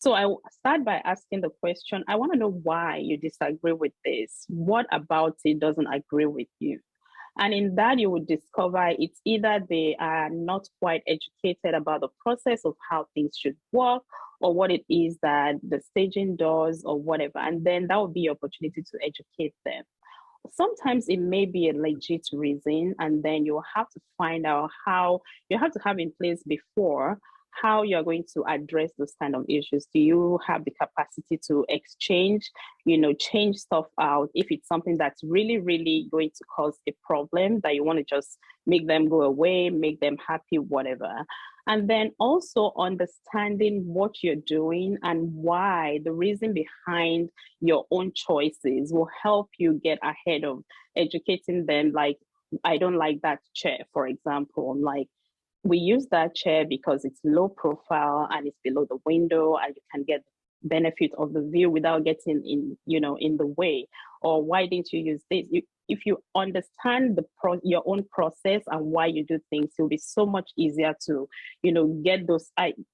So I start by asking the question, I want to know why you disagree with this. What about it doesn't agree with you? And in that, you would discover it's either they are not quite educated about the process of how things should work, or what it is that the staging does, or whatever. And then that would be your opportunity to educate them. Sometimes it may be a legit reason, and then you have to find out how you have to have in place before how you're going to address those kind of issues. Do you have the capacity to exchange, change stuff out if it's something that's really, really going to cause a problem that you want to just make them go away, make them happy, whatever. And then also understanding what you're doing and why, the reason behind your own choices will help you get ahead of educating them. Like, I don't like that chair, for example. Like, we use that chair because it's low profile and it's below the window, and you can get benefit of the view without getting in the way. Or why didn't you use this? If you understand your own process and why you do things, it'll be so much easier to get those.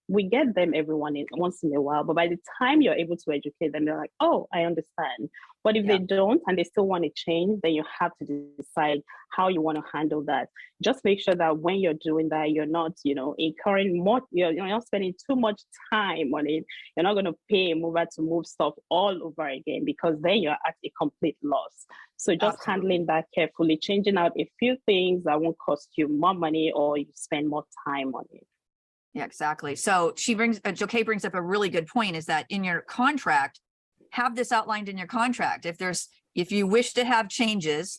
We get them once in a while, but by the time you're able to educate them, they're like, oh, I understand. But if they don't and they still want to change, then you have to decide how you want to handle that. Just make sure that when you're doing that, you're not incurring more, you're not spending too much time on it. You're not going to pay a mover to move stuff all over again, because then you're at a complete loss. So just handling that carefully, changing out a few things that won't cost you more money or you spend more time on it. Yeah, exactly. So Jokay brings up a really good point, is that in your contract, have this outlined in your contract. If you wish to have changes,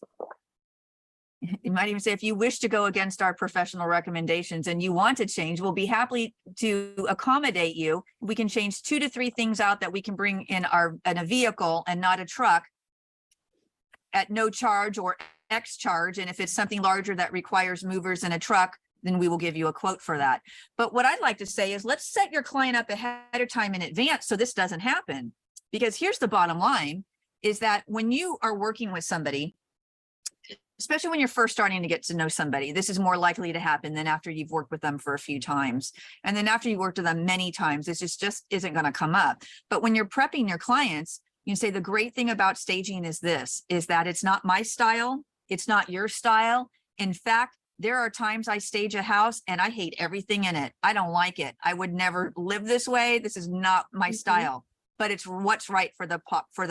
you might even say, if you wish to go against our professional recommendations and you want to change, we'll be happy to accommodate you. We can change 2 to 3 things out that we can bring in a vehicle and not a truck at no charge or X charge. And if it's something larger that requires movers and a truck, then we will give you a quote for that. But what I'd like to say is, let's set your client up ahead of time in advance so this doesn't happen. Because here's the bottom line, is that when you are working with somebody, especially when you're first starting to get to know somebody, this is more likely to happen than after you've worked with them for a few times. And then after you worked with them many times, this just isn't going to come up. But when you're prepping your clients, you can say, the great thing about staging is that it's not my style. It's not your style. In fact, there are times I stage a house and I hate everything in it. I don't like it. I would never live this way. This is not my style, but it's what's right for the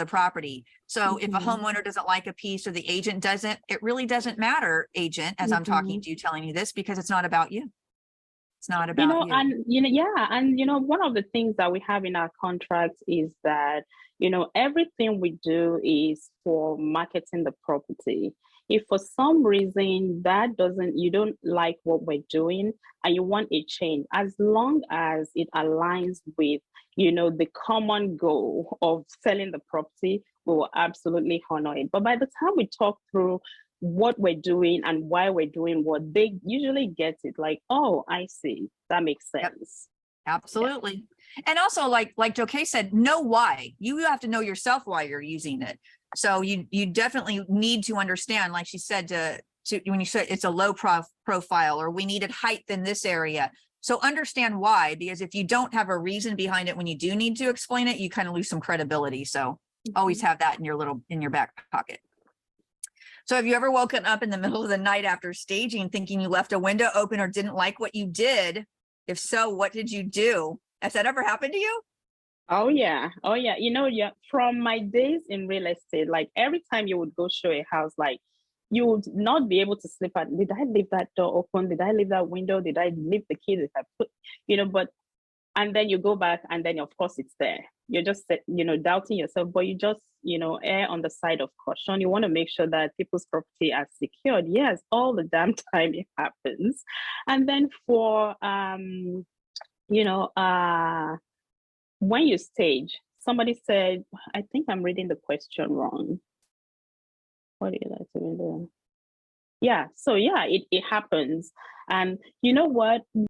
property. So if a homeowner doesn't like a piece or the agent doesn't, it really doesn't matter, agent, as I'm talking to you, telling you this, because it's not about you. It's not about you. And one of the things that we have in our contracts is that, everything we do is for marketing the property. If for some reason you don't like what we're doing and you want a change, as long as it aligns with, the common goal of selling the property, we will absolutely honor it. But by the time we talk through what we're doing and why we're doing what, they usually get it, like, oh, I see, that makes sense. Yep. Absolutely. Yeah. And also, like Jokay said, know why. You have to know yourself why you're using it. So you definitely need to understand, like she said, to when you said it's a low profile, or we needed height in this area. So understand why, because if you don't have a reason behind it when you do need to explain it, you kind of lose some credibility. So always have that in your back pocket. So have you ever woken up in the middle of the night after staging thinking you left a window open or didn't like what you did? If so, what did you do? Has that ever happened to you? Oh yeah. From my days in real estate, like every time you would go show a house, like you would not be able to sleep at, did I leave that door open? Did I leave that window? Did I leave the key? Did I put, and then you go back and then of course it's there. You're just, doubting yourself, but you just, err on the side of caution. You want to make sure that people's property are secured. Yes, all the damn time it happens. And then for, when you stage, somebody said, I think I'm reading the question wrong. What did I say? Yeah, so yeah, it happens. And you know what?